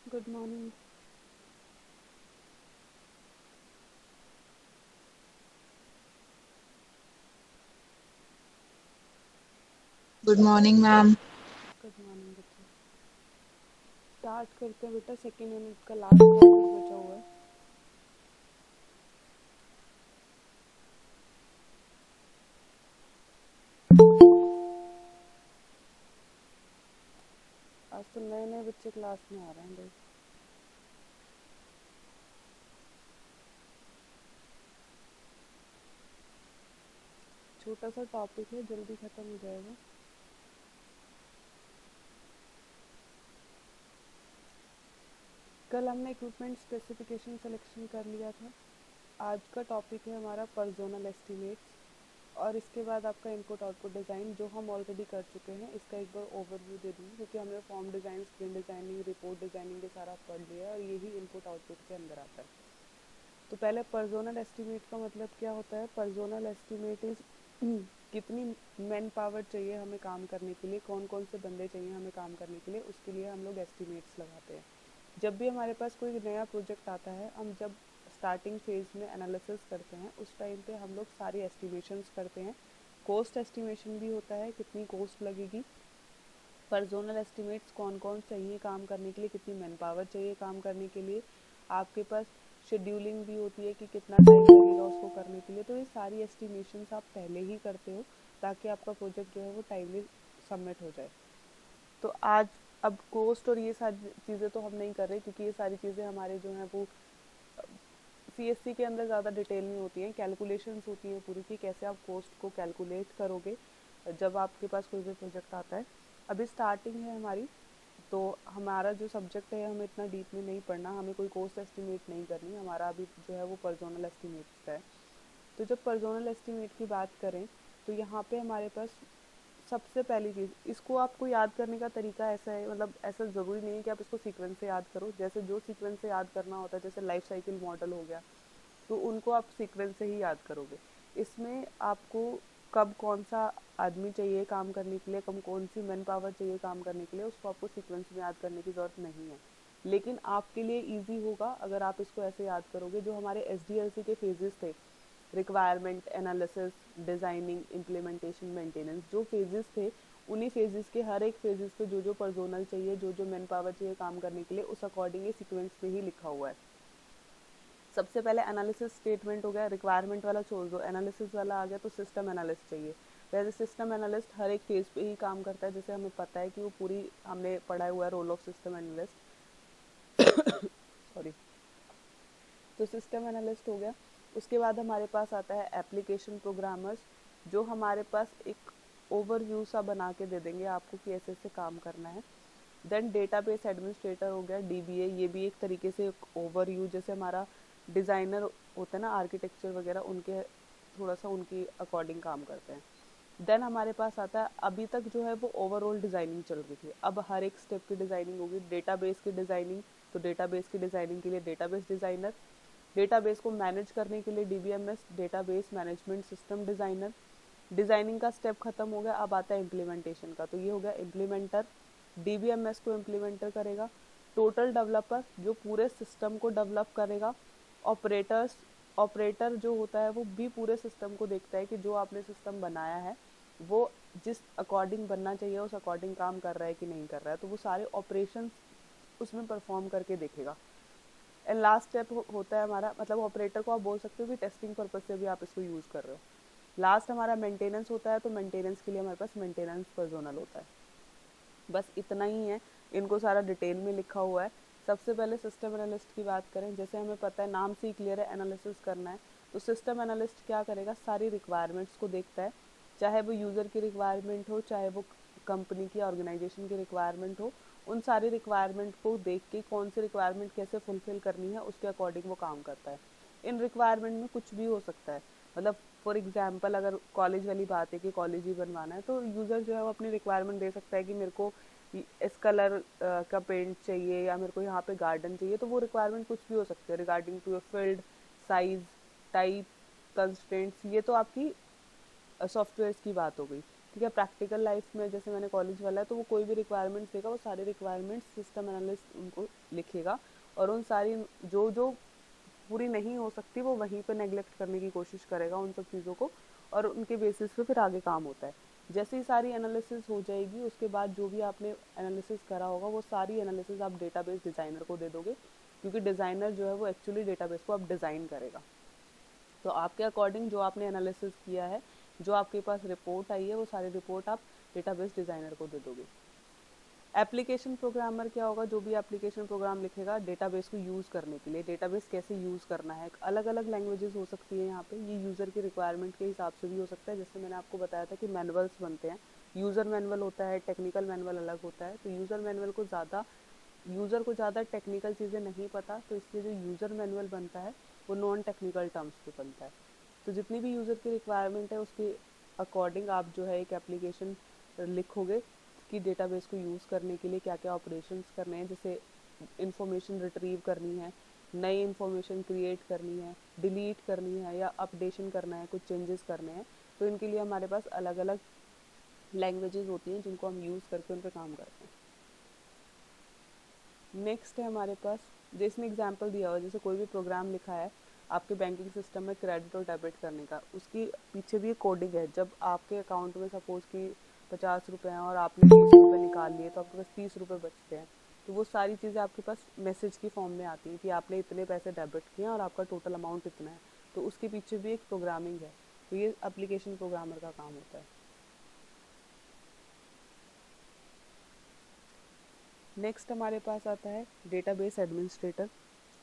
Good morning. Good morning ma'am. Good morning बच्चे। Start करते हैं बेटा, सेकेंड यूनिट का लास्ट टॉपिक बचा हुआ है। आज तो नए नए बच्चे क्लास में आ रहे हैं भाई। छोटा सा टॉपिक है, जल्दी खत्म हो जाएगा। कल हमने इक्विपमेंट स्पेसिफिकेशन सिलेक्शन कर लिया था। आज का टॉपिक है हमारा पर्सोनल एस्टिमेट्स, और इसके बाद आपका इनपुट आउटपुट डिज़ाइन, जो हम ऑलरेडी कर चुके हैं। इसका एक बार ओवरव्यू दे दूँगी, क्योंकि हमने form design, screen designing, report designing ये सारा पढ़ लिया है, और यही इनपुट आउटपुट के अंदर आता है। तो पहले पर्सोनल एस्टिमेट का मतलब क्या होता है। पर्सोनल एस्टिमेट इज कितनी मैन पावर चाहिए हमें काम करने के लिए, कौन कौन से बंदे चाहिए हमें काम करने के लिए, उसके लिए हम लोग एस्टिमेट्स लगाते हैं। जब भी हमारे पास कोई नया प्रोजेक्ट आता है, हम जब स्टार्टिंग फेज में एनालिसिस करते हैं, उस टाइम पे हम लोग सारी एस्टिमेशंस करते हैं। कॉस्ट एस्टिमेशन भी होता है, कितनी कॉस्ट लगेगी, पर्सोनल एस्टिमेट्स कौन कौन चाहिए काम करने के लिए, कितनी मैन पावर चाहिए काम करने के लिए, आपके पास शेड्यूलिंग भी होती है कि कितना टाइम लगेगा उसको करने के लिए। तो ये सारी एस्टिमेशंस आप पहले ही करते हो ताकि आपका प्रोजेक्ट जो है वो टाइमली सबमिट हो जाए। तो आज अब कोस्ट और ये सारी चीज़ें तो हम नहीं कर रहे क्योंकि ये सारी चीज़ें हमारे जो है वो सीएससी के अंदर ज़्यादा डिटेल में होती हैं, कैलकुलेशंस होती हैं पूरी की कैसे आप कोस्ट को कैलकुलेट करोगे जब आपके पास कोई भी प्रोजेक्ट आता है। अभी स्टार्टिंग है हमारी, तो हमारा जो सब्जेक्ट है हमें इतना डीप में नहीं पढ़ना, हमें कोई कोस्ट एस्टिमेट नहीं करनी, हमारा अभी जो है वो पर्सोनल एस्टिमेट का है। तो जब पर्सोनल एस्टिमेट की बात करें तो यहाँ पे हमारे पास सबसे पहली चीज़, इसको आपको याद करने का तरीका ऐसा है, मतलब ऐसा ज़रूरी नहीं है कि आप इसको सीक्वेंस से याद करो, जैसे जो सीक्वेंस से याद करना होता है जैसे लाइफ साइकिल मॉडल हो गया तो उनको आप सीक्वेंस से ही याद करोगे। इसमें आपको कब कौन सा आदमी चाहिए काम करने के लिए, कब कौन सी मैन पावर चाहिए काम करने के लिए, उसको आपको सीक्वेंस में याद करने की ज़रूरत नहीं है। लेकिन आपके लिए ईजी होगा अगर आप इसको ऐसे याद करोगे। जो हमारे एसडीएलसी के फेजेस थे, requirement analysis, designing, implementation, maintenance, जो फेजेस थे उन्हीं फेजेस के हर एक फेजेस पे जो जो पर्सोनल चाहिए, जो जो मैन पावर चाहिए काम करने के लिए, उस अकॉर्डिंग ये सीक्वेंस में ही लिखा हुआ है। सबसे पहले एनालिसिस स्टेटमेंट हो गया, रिक्वायरमेंट वाला छोड़ दो, एनालिसिस वाला आ गया तो सिस्टम एनालिस्ट चाहिए। वैसे सिस्टम एनालिस्ट हर एक फेज पे ही काम करता है, जैसे हमें पता है कि वो पूरी हमने पढ़ा हुआ है role of system analyst sorry. तो सिस्टम एनालिस्ट हो गया। उसके बाद हमारे पास आता है एप्लीकेशन प्रोग्रामर्स, जो हमारे पास एक ओवरव्यू सा बना के दे देंगे आपको कि ऐसे ऐसे काम करना है। देन डेटाबेस एडमिनिस्ट्रेटर हो गया, डीबीए, ये भी एक तरीके से एक ओवरव्यू, जैसे हमारा डिज़ाइनर होता है ना आर्किटेक्चर वगैरह, उनके थोड़ा सा उनकी अकॉर्डिंग काम करते हैं। देन हमारे पास आता है, अभी तक जो है वो ओवरऑल डिज़ाइनिंग चल रही थी, अब हर एक स्टेप की डिज़ाइनिंग होगी। डेटाबेस की डिज़ाइनिंग, तो डेटाबेस की डिज़ाइनिंग के लिए डेटाबेस डिज़ाइनर, डेटाबेस को मैनेज करने के लिए DBMS, database management system designer. Designing का स्टेप खत्म हो गया, अब आता है इम्प्लीमेंटेशन का, तो ये हो गया इम्प्लीमेंटर, डीबीएमएस को इम्प्लीमेंटर करेगा। टोटल डेवलपर, जो पूरे सिस्टम को डेवलप करेगा। ऑपरेटर्स, ऑपरेटर जो होता है वो भी पूरे सिस्टम को देखता है कि जो आपने सिस्टम बनाया है वो जिस अकॉर्डिंग बनना चाहिए उस अकॉर्डिंग काम कर रहा है कि नहीं कर रहा है, तो वो सारे ऑपरेशंस उसमें परफॉर्म करके देखेगा। एंड लास्ट स्टेप होता है हमारा, मतलब ऑपरेटर को आप बोल सकते हो कि टेस्टिंग पर्पज से भी आप इसको यूज़ कर रहे हो। लास्ट हमारा मेंटेनेंस होता है, तो मेंटेनेंस के लिए हमारे पास मेंटेनेंस पर्सोनल होता है। बस इतना ही है, इनको सारा डिटेल में लिखा हुआ है। सबसे पहले सिस्टम एनालिस्ट की बात करें, जैसे हमें पता है नाम से ही क्लियर है एनालिसिस करना है, तो सिस्टम एनालिस्ट क्या करेगा, सारी रिक्वायरमेंट्स को देखता है, चाहे वो यूज़र की रिक्वायरमेंट हो, चाहे वो कंपनी की ऑर्गेनाइजेशन की रिक्वायरमेंट हो, उन सारी रिक्वायरमेंट को देख के कौन सी रिक्वायरमेंट कैसे फुलफिल करनी है उसके अकॉर्डिंग वो काम करता है। इन रिक्वायरमेंट में कुछ भी हो सकता है, मतलब फॉर एग्जाम्पल अगर कॉलेज वाली बात है कि कॉलेज ही बनवाना है, तो यूज़र जो है वो अपनी रिक्वायरमेंट दे सकता है कि मेरे को इस कलर का पेंट चाहिए या मेरे को यहाँ पे गार्डन चाहिए, तो वो रिक्वायरमेंट कुछ भी हो सकती है regarding to your field, size, type, constraints. ये तो आपकी सॉफ्टवेयर की बात हो गई। ठीक है, प्रैक्टिकल लाइफ में जैसे मैंने कॉलेज वाला है तो वो कोई भी रिक्वायरमेंट्स देगा, वो सारी रिक्वायरमेंट्स सिस्टम एनालिस्ट उनको लिखेगा, और उन सारी जो जो पूरी नहीं हो सकती वो वहीं पे नेग्लेक्ट करने की कोशिश करेगा उन सब चीज़ों को, और उनके बेसिस पे फिर आगे काम होता है। जैसे ही सारी एनालिसिस हो जाएगी उसके बाद जो भी आपने एनालिसिस करा होगा वो सारी एनालिसिस आप डेटाबेस डिज़ाइनर को दे दोगे, क्योंकि डिज़ाइनर जो है वो एक्चुअली डेटाबेस को आप डिज़ाइन करेगा। तो आपके अकॉर्डिंग जो आपने एनालिसिस किया है, जो आपके पास रिपोर्ट आई है, वो सारी रिपोर्ट आप डेटाबेस डिज़ाइनर को दे दोगे। एप्लीकेशन प्रोग्रामर क्या होगा, जो भी एप्लीकेशन प्रोग्राम लिखेगा डेटाबेस को यूज़ करने के लिए, डेटाबेस कैसे यूज़ करना है। अलग अलग लैंग्वेजेस हो सकती है यहाँ पे, ये यूज़र की रिक्वायरमेंट के हिसाब से भी हो सकता है। जैसे मैंने आपको बताया था कि मैनुअल्स बनते हैं, यूज़र मैनुअल होता है, टेक्निकल मैनुअल अलग होता है। तो यूज़र को ज़्यादा टेक्निकल चीज़ें नहीं पता, तो इसलिए जो यूज़र मैनुअल बनता है वो नॉन टेक्निकल टर्म्स पे बनता है। तो जितनी भी यूज़र की रिक्वायरमेंट है उसके अकॉर्डिंग आप जो है एक एप्लीकेशन लिखोगे कि डेटाबेस को यूज़ करने के लिए क्या क्या ऑपरेशंस करने हैं, जैसे इंफॉर्मेशन रिट्रीव करनी है, नई इंफॉर्मेशन क्रिएट करनी है, डिलीट करनी है या अपडेशन करना है, कुछ चेंजेस करने हैं। तो इनके लिए हमारे पास अलग अलग लैंग्वेजेस होती हैं जिनको हम यूज़ करके उन पर काम करते हैं। नेक्स्ट है हमारे पास, जिसने एग्जाम्पल दिया हुआ, जैसे कोई भी प्रोग्राम लिखा है आपके बैंकिंग सिस्टम में क्रेडिट और डेबिट करने का, उसकी पीछे भी कोडिंग है। जब आपके अकाउंट में सपोज कि 50 रुपये हैं और आपने 30 रुपये निकाल लिए तो आपके पास 30 रुपये बचते हैं। तो वो सारी चीज़ें आपके पास मैसेज की फॉर्म में आती हैं कि आपने इतने पैसे डेबिट किए हैं और आपका टोटल अमाउंट इतना है। तो उसके पीछे भी एक प्रोग्रामिंग है। तो ये एप्लीकेशन प्रोग्रामर का काम होता है। नेक्स्ट हमारे पास आता है डेटाबेस एडमिनिस्ट्रेटर।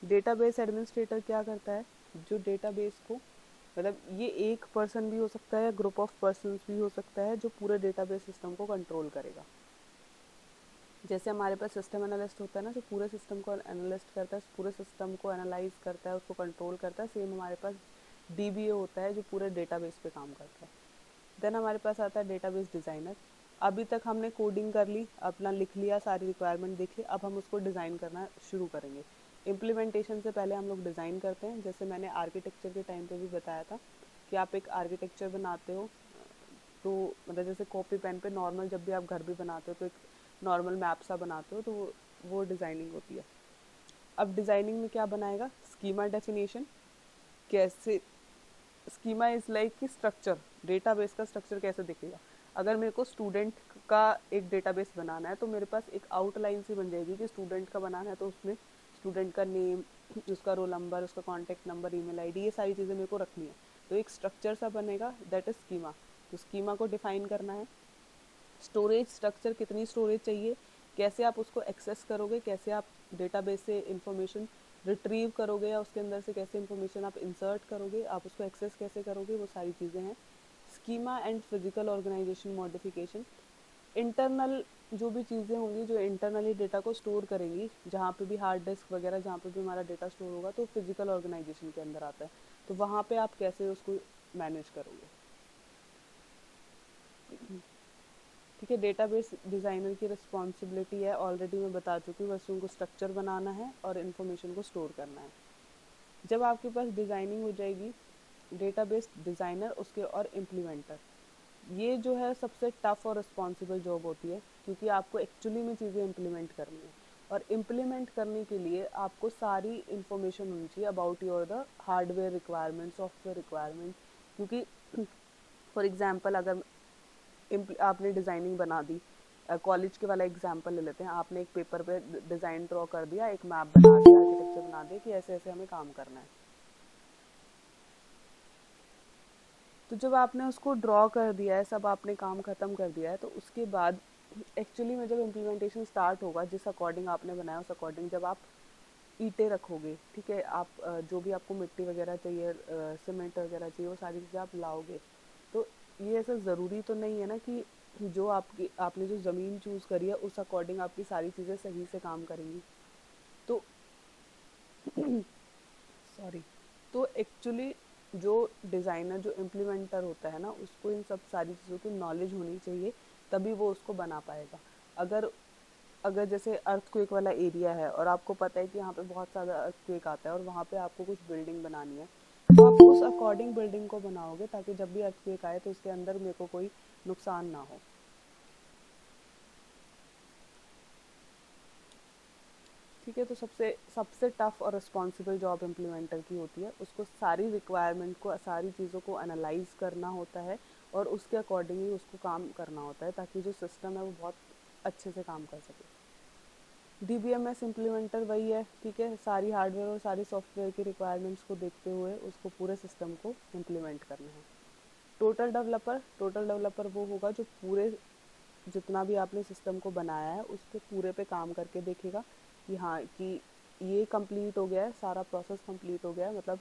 डेटाबेस एडमिनिस्ट्रेटर क्या करता है, जो डेटाबेस को, मतलब ये एक पर्सन भी हो सकता है या ग्रुप ऑफ पर्सन्स भी हो सकता है, जो पूरे डेटाबेस सिस्टम को कंट्रोल करेगा। जैसे हमारे पास सिस्टम एनालिस्ट होता है ना, जो पूरे सिस्टम को एनालिस्ट करता है, पूरे सिस्टम को एनालाइज करता है, उसको कंट्रोल करता है। सेम हमारे पास डीबीए होता है, जो पूरे डेटाबेस पे काम करता है। देन हमारे पास आता है डेटाबेस डिज़ाइनर। अभी तक हमने कोडिंग कर ली, अपना लिख लिया, सारी रिक्वायरमेंट देख ली, अब हम उसको डिज़ाइन करना शुरू करेंगे। इम्प्लीमेंटेशन से पहले हम लोग डिज़ाइन करते हैं। जैसे मैंने आर्किटेक्चर के टाइम पे भी बताया था कि आप एक आर्किटेक्चर बनाते हो, तो मतलब जैसे कॉपी पेन पे नॉर्मल जब भी आप घर भी बनाते हो तो एक नॉर्मल मैप सा बनाते हो, तो वो डिज़ाइनिंग होती है। अब डिज़ाइनिंग में क्या बनाएगा, स्कीमा डेफिनेशन। कैसे स्कीमा इज़ लाइक कि स्ट्रक्चर, डेटाबेस का स्ट्रक्चर कैसे दिखेगा। अगर मेरे को स्टूडेंट का एक डेटाबेस बनाना है तो मेरे पास एक आउटलाइन सी बन जाएगी कि स्टूडेंट का बनाना है, तो उसमें स्टूडेंट का नेम, उसका रोल नंबर, उसका कॉन्टैक्ट नंबर, ईमेल आईडी, ये सारी चीज़ें मेरे को रखनी है। तो एक स्ट्रक्चर सा बनेगा, दैट इज स्कीमा। तो स्कीमा को डिफाइन करना है। स्टोरेज स्ट्रक्चर, कितनी स्टोरेज चाहिए, कैसे आप उसको एक्सेस करोगे, कैसे आप डेटाबेस से इंफॉर्मेशन रिट्रीव करोगे या उसके अंदर से कैसे इंफॉर्मेशन आप इंसर्ट करोगे, आप उसको एक्सेस कैसे करोगे, वो सारी चीज़ें हैं। Schema and physical organisation modification. Internal जो भी चीज़ें होंगी जो इंटरनली डेटा को स्टोर करेंगी, जहाँ पे भी हार्ड डिस्क वगैरह जहाँ पे भी हमारा डेटा स्टोर होगा, तो फिजिकल ऑर्गेनाइजेशन के अंदर आता है। तो वहाँ पे आप कैसे उसको मैनेज करोगे। ठीक है, डेटाबेस डिज़ाइनर की रिस्पॉन्सिबिलिटी है, ऑलरेडी मैं बता चुकी हूँ, बस उनको स्ट्रक्चर बनाना है और इन्फॉर्मेशन को स्टोर करना है। जब आपके पास डिज़ाइनिंग हो जाएगी, डेटाबेस डिज़ाइनर उसके और इम्प्लीमेंटर, ये जो है सबसे टफ और रिस्पॉन्सिबल जॉब होती है, क्योंकि आपको एक्चुअली में चीज़ें इम्प्लीमेंट करनी है। और इम्प्लीमेंट करने के लिए आपको सारी इन्फॉर्मेशन होनी चाहिए about your the hardware requirement, software requirement. क्योंकि फॉर एग्जांपल अगर आपने डिज़ाइनिंग बना दी, कॉलेज के वाला एग्जांपल ले लेते हैं, आपने एक पेपर पे डिज़ाइन ड्रॉ कर दिया, एक मैप बना दिया, आर्किटेक्चर बना दिया कि ऐसे ऐसे हमें काम करना है। तो जब आपने उसको ड्रॉ कर दिया है, सब आपने काम ख़त्म कर दिया है, तो उसके बाद एक्चुअली में जब इम्प्लीमेंटेशन स्टार्ट होगा, जिस अकॉर्डिंग आपने बनाया उस अकॉर्डिंग जब आप ईंटें रखोगे, ठीक है, आप जो भी आपको मिट्टी वगैरह चाहिए, सीमेंट वगैरह चाहिए, वो सारी चीज़ें आप लाओगे। तो ये ऐसा ज़रूरी तो नहीं है ना कि जो आपने जो ज़मीन चूज़ करी है उस अकॉर्डिंग आपकी सारी चीज़ें सही से काम करेंगी। तो सॉरी, तो एक्चुअली जो डिज़ाइनर, जो इम्प्लीमेंटर होता है ना, उसको इन सब सारी चीज़ों की नॉलेज होनी चाहिए, तभी वो उसको बना पाएगा। अगर अगर जैसे अर्थक्वेक वाला एरिया है और आपको पता है कि यहाँ पे बहुत ज़्यादा अर्थक्वेक आता है और वहाँ पे आपको कुछ बिल्डिंग बनानी है, तो आप उस अकॉर्डिंग बिल्डिंग को बनाओगे ताकि जब भी अर्थक्वेक आए तो उसके अंदर मेरे को कोई नुकसान ना हो। ठीक है, तो सबसे सबसे टफ और रिस्पॉन्सिबल जॉब इम्प्लीमेंटर की होती है। उसको सारी रिक्वायरमेंट को, सारी चीज़ों को एनालाइज करना होता है और उसके अकॉर्डिंग ही उसको काम करना होता है, ताकि जो सिस्टम है वो बहुत अच्छे से काम कर सके। डीबीएमएस इम्प्लीमेंटर वही है, ठीक है, सारी हार्डवेयर और सारी सॉफ्टवेयर की रिक्वायरमेंट्स को देखते हुए उसको पूरे सिस्टम को इम्प्लीमेंट करना है। टोटल डेवलपर वो होगा जो पूरे, जितना भी आपने सिस्टम को बनाया है उस पर पूरे पे काम करके देखेगा कि हाँ, कि ये कंप्लीट हो गया है, सारा प्रोसेस कंप्लीट हो गया है, मतलब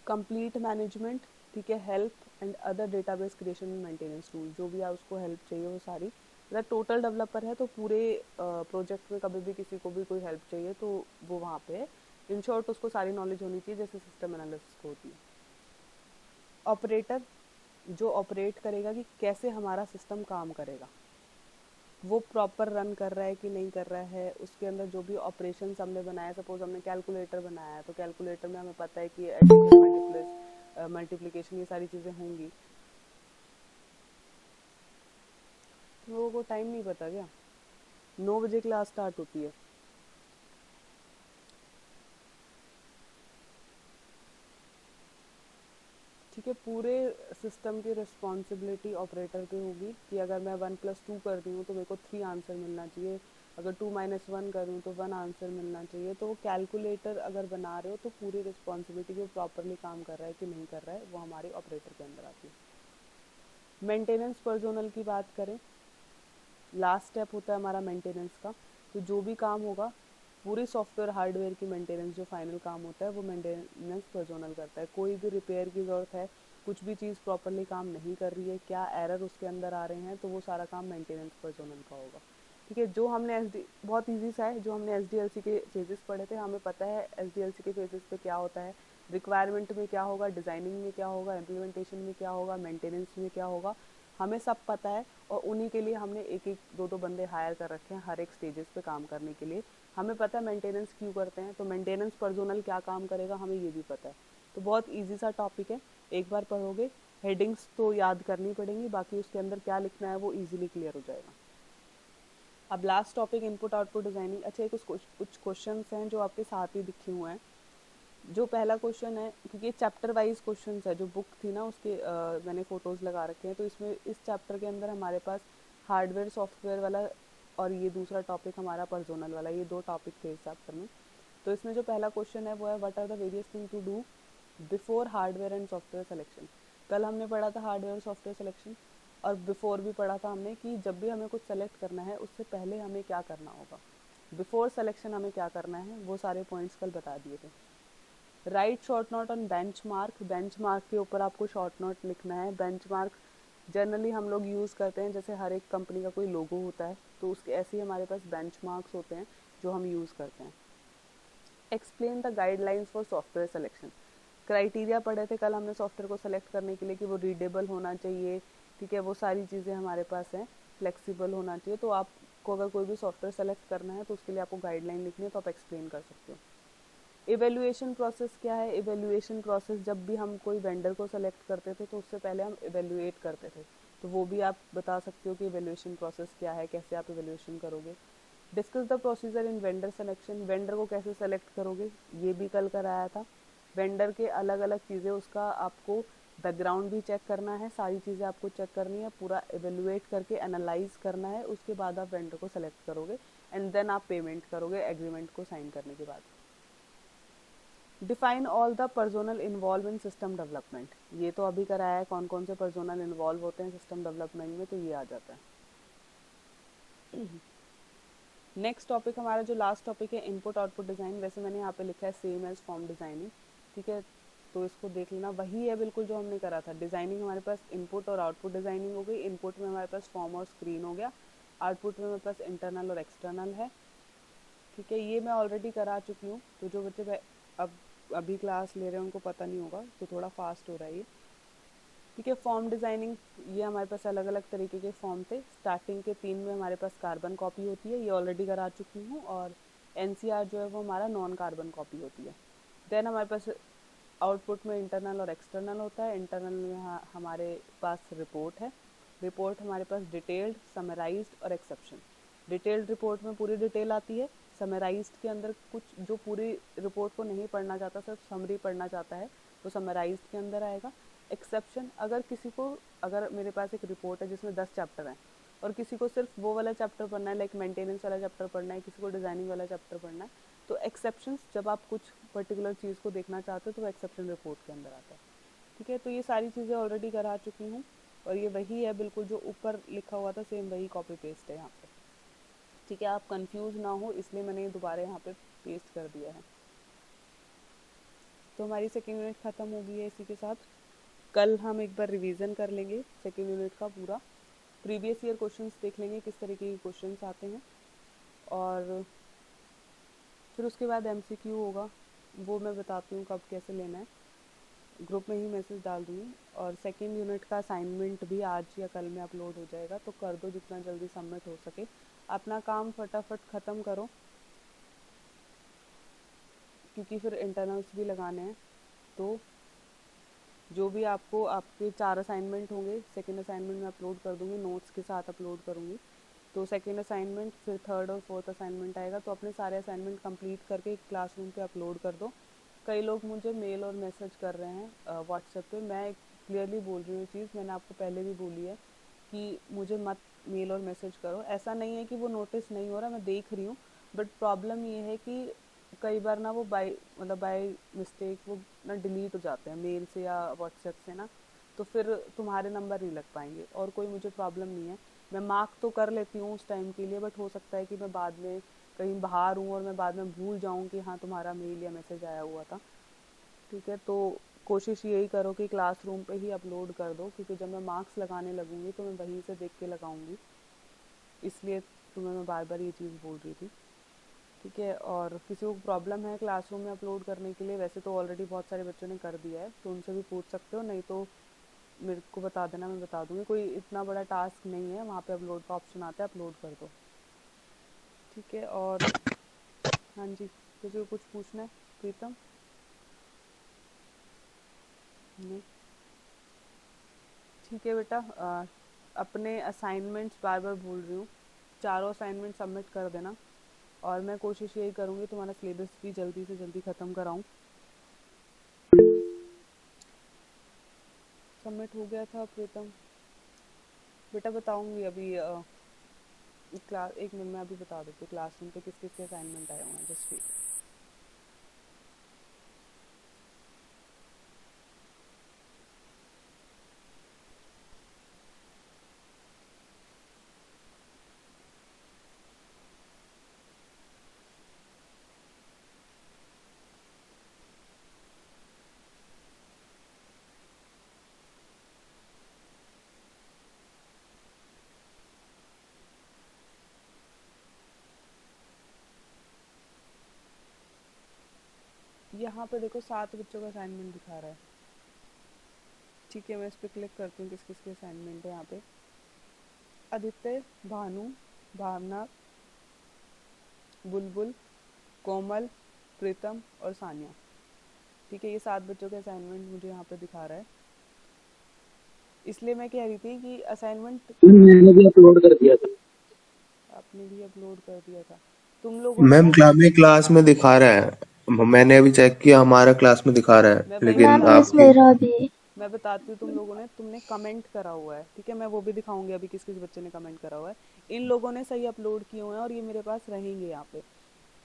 कंप्लीट मैनेजमेंट, ठीक है, help and other database creation and maintenance tool, जो भी आप उसको हेल्प चाहिए वो सारी, मतलब टोटल डेवलपर है तो पूरे प्रोजेक्ट में कभी भी किसी को भी कोई हेल्प चाहिए तो वो वहाँ पे है। इन शॉर्ट उसको सारी नॉलेज होनी चाहिए जैसे सिस्टम एनालिसिस को होती है। ऑपरेटर, जो ऑपरेट करेगा कि कैसे हमारा सिस्टम काम करेगा, वो प्रॉपर रन कर रहा है कि नहीं कर रहा है, उसके अंदर जो भी ऑपरेशन हमने बनाया, सपोज हमने कैलकुलेटर बनाया है तो कैलकुलेटर में हमें पता है कि एडिशन, मल्टीप्लिकेशन, ये सारी चीज़ें होंगी। तो लोगों को टाइम नहीं पता क्या, 9 बजे क्लास स्टार्ट होती है। ठीक ठीक है, पूरे सिस्टम की रिस्पॉन्सिबिलिटी ऑपरेटर पे होगी कि अगर मैं 1+2 कर रही हूँ तो मेरे को 3 आंसर मिलना चाहिए, अगर 2-1 कर रही हूँ तो 1 आंसर मिलना चाहिए। तो कैलकुलेटर अगर बना रहे हो तो पूरी रिस्पॉन्सिबिलिटी वो प्रॉपरली काम कर रहा है कि नहीं कर रहा है, वो हमारे ऑपरेटर के अंदर आती है। मेंटेनेंस पर्सोनल की बात करें, लास्ट स्टेप होता है हमारा मेंटेनेंस का। तो जो भी काम होगा, पूरी सॉफ्टवेयर हार्डवेयर की मेंटेनेंस, जो फाइनल काम होता है वो मेंटेनेंस पर्सोनल करता है। कोई भी रिपेयर की ज़रूरत है, कुछ भी चीज़ प्रॉपरली काम नहीं कर रही है, क्या एरर उसके अंदर आ रहे हैं, तो वो सारा काम मेंटेनेंस पर्सोनल का होगा। ठीक है, जो हमने बहुत ईजी सा है, जो हमने SDLC के फेजेस पढ़े थे, हमें पता है SDLC के फेजेस पे क्या होता है, रिक्वायरमेंट में क्या होगा, डिज़ाइनिंग में क्या होगा, इम्प्लीमेंटेशन में क्या होगा, मेंटेनेंस में क्या होगा, हमें सब पता है। और उन्हीं के लिए हमने एक एक दो दो बंदे हायर कर रखे हैं हर एक स्टेजेस पे काम करने के लिए। हमें पता है मेंटेनेंस क्यों करते हैं, तो मेंटेनेंस पर्सोनल क्या काम करेगा हमें ये भी पता है। तो बहुत इजी सा टॉपिक है, एक बार पढ़ोगे, हेडिंग्स तो याद करनी पड़ेंगी, बाकी उसके अंदर क्या लिखना है वो इजीली क्लियर हो जाएगा। अब last topic input output designing. अच्छा, कुछ क्वेश्चंस हैं जो आपके साथ ही दिखे हुए हैं। जो पहला क्वेश्चन है, क्योंकि चैप्टर वाइज क्वेश्चंस है, जो बुक थी ना उसके मैंने फोटोज़ लगा रखे हैं, तो इसमें इस चैप्टर के अंदर हमारे पास हार्डवेयर सॉफ्टवेयर वाला और ये दूसरा टॉपिक हमारा पर्सोनल वाला, ये दो टॉपिक थे इस चैप्टर में। तो इसमें जो पहला क्वेश्चन है वो है, what are the various thing to do before hardware and software selection. कल हमने पढ़ा था हार्डवेयर सॉफ्टवेयर सिलेक्शन, और बिफोर भी पढ़ा था हमने कि जब भी हमें कुछ सेलेक्ट करना है उससे पहले हमें क्या करना होगा, बिफोर सिलेक्शन हमें क्या करना है, वो सारे पॉइंट्स कल बता दिए थे। Right short note on bench mark के ऊपर आपको शॉर्ट नोट लिखना है। बेंच मार्क जनरली हम लोग यूज़ करते हैं, जैसे हर एक कंपनी का कोई लोगो होता है तो उसके ऐसे ही हमारे पास बेंच मार्क्स होते हैं जो हम यूज़ करते हैं। Explain the guidelines for software selection. Criteria पढ़े थे कल हमने सॉफ्टवेयर को सेलेक्ट करने के लिए कि वो रीडेबल होना चाहिए, ठीक है, वो सारी चीज़ें हमारे पास हैं, फ्लेक्सिबल होना चाहिए। तो आपको अगर कोई भी सॉफ्टवेयर सेलेक्ट करना है तो उसके लिए आपको गाइडलाइन लिखनी है, तो आप एक्सप्लेन कर सकते हो। इवेल्युएशन प्रोसेस क्या है, इवेल्युएशन प्रोसेस जब भी हम कोई वेंडर को सेलेक्ट करते थे तो उससे पहले हम इवेल्युएट करते थे, तो वो भी आप बता सकते हो कि इवेल्युएशन प्रोसेस क्या है, कैसे आप इवेल्युएशन करोगे। Discuss the procedure in vendor selection, vendor को कैसे सेलेक्ट करोगे, ये भी कल कराया था। वेंडर के अलग अलग चीज़ें, उसका आपको बैकग्राउंड भी चेक करना है, सारी चीज़ें आपको चेक करनी है, पूरा एवेलुएट करके एनालाइज करना है, उसके बाद आप वेंडर को सेलेक्ट करोगे एंड देन आप पेमेंट करोगे एग्रीमेंट को साइन करने के बाद। Define all the personnel involve in system development, ये तो अभी कराया है, कौन कौन से पर्सोनल इन्वॉल्व होते हैं सिस्टम डेवलपमेंट में, तो ये आ जाता है। नेक्स्ट टॉपिक हमारा जो लास्ट टॉपिक है, इनपुट आउटपुट डिज़ाइन। वैसे मैंने यहाँ पे लिखा है सेम एज फॉर्म डिज़ाइनिंग, ठीक है, तो इसको देख लेना, वही है बिल्कुल जो हमने करा था। डिज़ाइनिंग हमारे पास इनपुट और आउटपुट डिज़ाइनिंग हो गई। इनपुट में हमारे पास फॉर्म और स्क्रीन हो गया, आउटपुट में हमारे पास इंटरनल और एक्सटर्नल है, ठीक है, ये मैं ऑलरेडी करा चुकी हूँ। तो जो बच्चे अब अभी क्लास ले रहे हैं उनको पता नहीं होगा, तो थोड़ा फास्ट हो रहा है ये, ठीक है। फॉर्म डिज़ाइनिंग, ये हमारे पास अलग अलग तरीके के फॉर्म थे। स्टार्टिंग के 3 में हमारे पास कार्बन कॉपी होती है, ये ऑलरेडी करा चुकी हूँ, और NCR जो है वो हमारा नॉन कार्बन कॉपी होती है। देन हमारे पास आउटपुट में इंटरनल और एक्सटर्नल होता है। इंटरनल में हमारे पास रिपोर्ट है। रिपोर्ट हमारे पास डिटेल्ड, समराइज्ड और एक्सेप्शन। डिटेल्ड रिपोर्ट में पूरी डिटेल आती है, समराइज्ड के अंदर कुछ जो पूरी रिपोर्ट को नहीं पढ़ना चाहता, सिर्फ समरी पढ़ना चाहता है, तो समराइज्ड के अंदर आएगा। एक्सेप्शन, अगर मेरे पास एक रिपोर्ट है जिसमें 10 चैप्टर हैं और किसी को सिर्फ वो वाला चैप्टर पढ़ना है, लाइक मेंटेनेंस वाला चैप्टर पढ़ना है, किसी को डिज़ाइनिंग वाला चैप्टर पढ़ना है, तो एक्सेप्शंस, जब आप कुछ पर्टिकुलर चीज़ को देखना चाहते हो तो वो एक्सेप्शन रिपोर्ट के अंदर आता है, ठीक है। तो ये सारी चीज़ें ऑलरेडी करा चुकी हूँ, और ये वही है बिल्कुल जो ऊपर लिखा हुआ था, सेम वही कॉपी पेस्ट है यहाँ पे, ठीक है। आप कंफ्यूज ना हो इसलिए मैंने ये दोबारा यहाँ पे पेस्ट कर दिया है। तो हमारी सेकेंड यूनिट ख़त्म हो गई है इसी के साथ। कल हम एक बार रिवीजन कर लेंगे सेकेंड यूनिट का पूरा, प्रीवियस ईयर क्वेश्चंस देख लेंगे किस तरीके के क्वेश्चंस आते हैं, और फिर उसके बाद MCQ होगा, वो मैं बताती हूँ कब कैसे लेना है, ग्रुप में ही मैसेज डाल दूँगी। और सेकेंड यूनिट का असाइनमेंट भी आज या कल में अपलोड हो जाएगा, तो कर दो जितना जल्दी सबमिट हो सके, अपना काम फटाफट ख़त्म करो, क्योंकि फिर इंटरनल्स भी लगाने हैं। तो जो भी आपको आपके 4 असाइनमेंट होंगे, सेकेंड असाइनमेंट में अपलोड कर दूँगी, नोट्स के साथ अपलोड करूँगी। तो सेकेंड असाइनमेंट, फिर थर्ड और फोर्थ असाइनमेंट आएगा, तो अपने सारे असाइनमेंट कंप्लीट करके क्लासरूम पे अपलोड कर दो। कई लोग मुझे मेल और मैसेज कर रहे हैं व्हाट्सएप पे, मैं क्लियरली बोल रही हूँ ये चीज़, मैंने आपको पहले भी बोली है कि मुझे मत मेल और मैसेज करो। ऐसा नहीं है कि वो नोटिस नहीं हो रहा, मैं देख रही हूँ, बट प्रॉब्लम ये है कि कई बार ना वो बाय मिस्टेक वो ना डिलीट हो जाते हैं मेल से या व्हाट्सएप से ना, तो फिर तुम्हारे नंबर नहीं लग पाएंगे। और कोई मुझे प्रॉब्लम नहीं है, मैं मार्क तो कर लेती हूँ उस टाइम के लिए, बट हो सकता है कि मैं बाद में कहीं बाहर हूँ और मैं बाद में भूल जाऊँ कि हाँ तुम्हारा मेल या मैसेज आया हुआ था। ठीक है, तो कोशिश यही करो कि क्लासरूम पे ही अपलोड कर दो, क्योंकि जब मैं मार्क्स लगाने लगूंगी तो मैं वहीं से देख के लगाऊंगी, इसलिए तुम्हें मैं बार बार ये चीज़ बोल रही थी। ठीक है, और किसी को प्रॉब्लम है क्लासरूम में अपलोड करने के लिए, वैसे तो ऑलरेडी बहुत सारे बच्चों ने कर दिया है, तो उनसे भी पूछ सकते हो, नहीं तो मेरे को बता देना, मैं बता दूंगी। कोई इतना बड़ा टास्क नहीं है, वहाँ पे अपलोड का ऑप्शन आता है, अपलोड कर दो। ठीक है, और हाँ जी, किसी को कुछ पूछना है? प्रीतम? नहीं? ठीक है बेटा, अपने असाइनमेंट्स बार बार बोल रही हूँ, चारों असाइनमेंट सबमिट कर देना, और मैं कोशिश यही करूँगी तुम्हारा सिलेबस भी जल्दी से जल्दी ख़त्म कराऊँ। सबमिट हो गया था प्रीतम? बेटा बताऊँगी अभी, क्लास एक मिनट में अभी बता देती हूँ क्लासरूम पे किस किस के असाइनमेंट आए हुए हैं, जस्ट वेट। यहाँ पे देखो 7 बच्चों का असाइनमेंट दिखा रहा है। ठीक है, मैं इस पर क्लिक करती हूँ किस किस के असाइनमेंट है यहाँ पे। आदित्य, भानु, भावना, बुलबुल, कोमल, प्रीतम और सानिया। ठीक है, ये 7 बच्चों के असाइनमेंट मुझे यहाँ पे दिखा रहा है। इसलिए मैं कह रही थी कि असाइनमेंट मैंने भी अपलोड कर दिया था। आपने भी अपलोड कर दिया था। तुम लोगों ने मैम ना, क्लास में दिखा रहा है, मैंने अभी चेक किया, हमारा क्लास में दिखा रहा है, मैं वही लेकिन मैम बता रही मिस हूँ, आपकी मेरा भी। मैं बताती हूँ, तुमने कमेंट करा हुआ है। ठीक है, मैं वो भी दिखाऊंगी अभी किस किस बच्चे ने कमेंट करा हुआ है। इन लोगों ने सही अपलोड किए हुए हैं और ये मेरे पास रहेंगे यहाँ पे।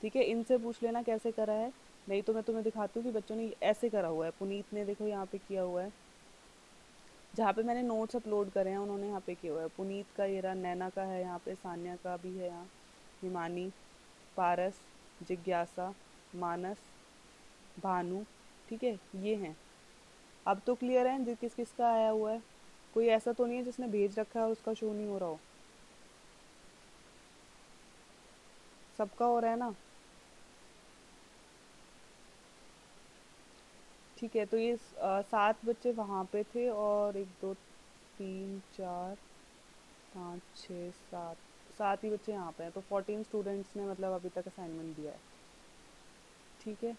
ठीक है, इनसे पूछ लेना कैसे करा है, नहीं तो मैं तुम्हें दिखाती हूँ कि बच्चों ने ऐसे करा हुआ है। पुनीत ने देखो यहाँ पे किया हुआ है, जहाँ पे मैंने नोट्स अपलोड करे हैं उन्होंने यहाँ पे किया हुआ है। पुनीत का ये रहा, नैना का है यहाँ पे, सान्या का भी है यहाँ, हिमानी, पारस, जिज्ञासा, मानस, भानु। ठीक है, ये हैं। अब तो क्लियर है किस किस का आया हुआ है? कोई ऐसा तो नहीं है जिसने भेज रखा है और उसका शो नहीं हो रहा हो? सबका हो रहा है ना? ठीक है, तो ये 7 बच्चे वहाँ पे थे, और 1 2 3 4 5 6 7, 7 ही बच्चे यहाँ पे हैं, तो 14 स्टूडेंट्स ने मतलब अभी तक असाइनमेंट दिया है। ठीक है,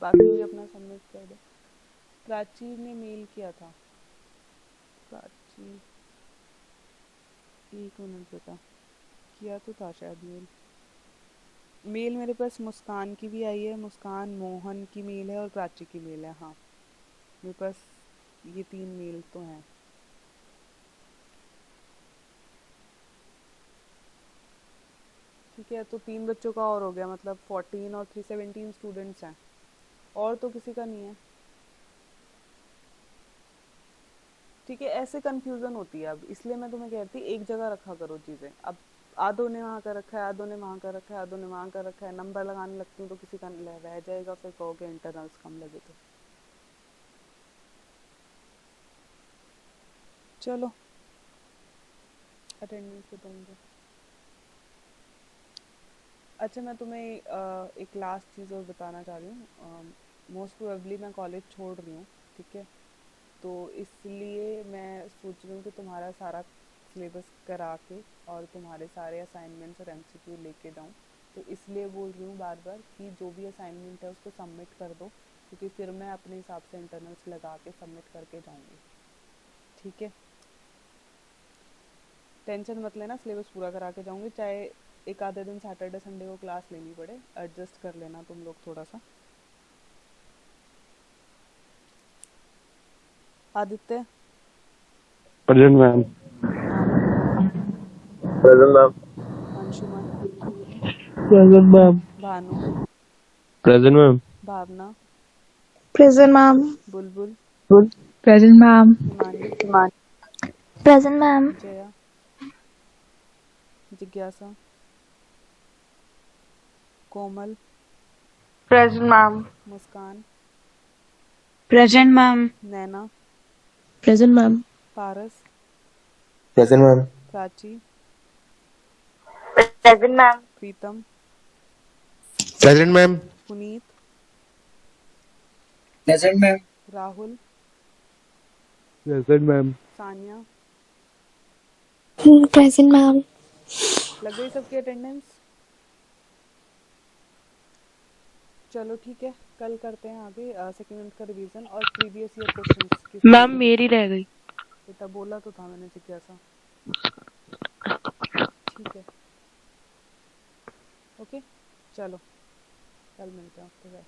बाकी भी अपना सबमिट कर दो। प्राची ने मेल किया था। प्राची, एक मिनट बेटा, किया तो था शायद मेल। मेल मेरे पास मुस्कान की भी आई है, मुस्कान, मोहन की मेल है और प्राची की मेल है। हाँ, मेरे पास ये 3 मेल तो हैं। ठीक है, तो 3 बच्चों का और हो गया, मतलब 14 और 317 स्टूडेंट्स हैं, और तो किसी का नहीं है। ठीक है, ऐसे कंफ्यूजन होती है अब, इसलिए मैं तुम्हें कहती एक जगह रखा करो चीज़ें। अब आधों ने वहाँ का रखा है, आधों ने वहाँ का रखा है, आधों ने वहाँ का रखा है, नंबर लगाने लगती हूँ तो किसी का रह जाएगा, फिर कहोगे इंटरनल्स कम लगे। तो चलो, अटेंडेंस बताओ मुझे। अच्छा, मैं तुम्हें एक लास्ट चीज़ और बताना चाह रही हूँ। मोस्ट प्रोबेबली मैं कॉलेज छोड़ रही हूँ। ठीक है, तो इसलिए मैं सोच रही हूँ कि तुम्हारा सारा सिलेबस करा के और तुम्हारे सारे असाइनमेंट्स और एमसीक्यू लेके जाऊँ। तो इसलिए बोल रही हूँ बार बार कि जो भी असाइनमेंट है उसको सबमिट कर दो, क्योंकि फिर मैं अपने हिसाब से इंटरनल्स लगा के सबमिट करके जाऊँगी। ठीक है, टेंशन मत लेना, सिलेबस पूरा करा के जाऊँगी, चाहे एक आधे दिन सैटरडे संडे को क्लास लेनी पड़े, एडजस्ट कर लेना तुम लोग थोड़ा सा। Aditya, present ma'am. Anand, present ma'am. Anshuman, present ma'am. Bhanu, present ma'am. Bhavna, Present, ma'am. बुलबुल, Present, ma'am. Himani, Present, ma'am. Jaya, जिज्ञासा, Komal, Present, ma'am. Muskan, Present, ma'am. Naina, Present, ma'am. Paras, present ma'am. Prachi, Present, ma'am. Pritam, present ma'am. Puneet, present ma'am. Rahul, present ma'am. Sania. Present, ma'am. लग गई सबकी attendance? चलो ठीक है, कल करते हैं आगे सेकेंड यूनिट का रिवीजन और प्रीवियस ईयर क्वेश्चंस। मैम मेरी रह गई। बेटा बोला तो था मैंने जिज्ञासा। ठीक है, ओके, चलो कल मिलते हैं। Okay, bye.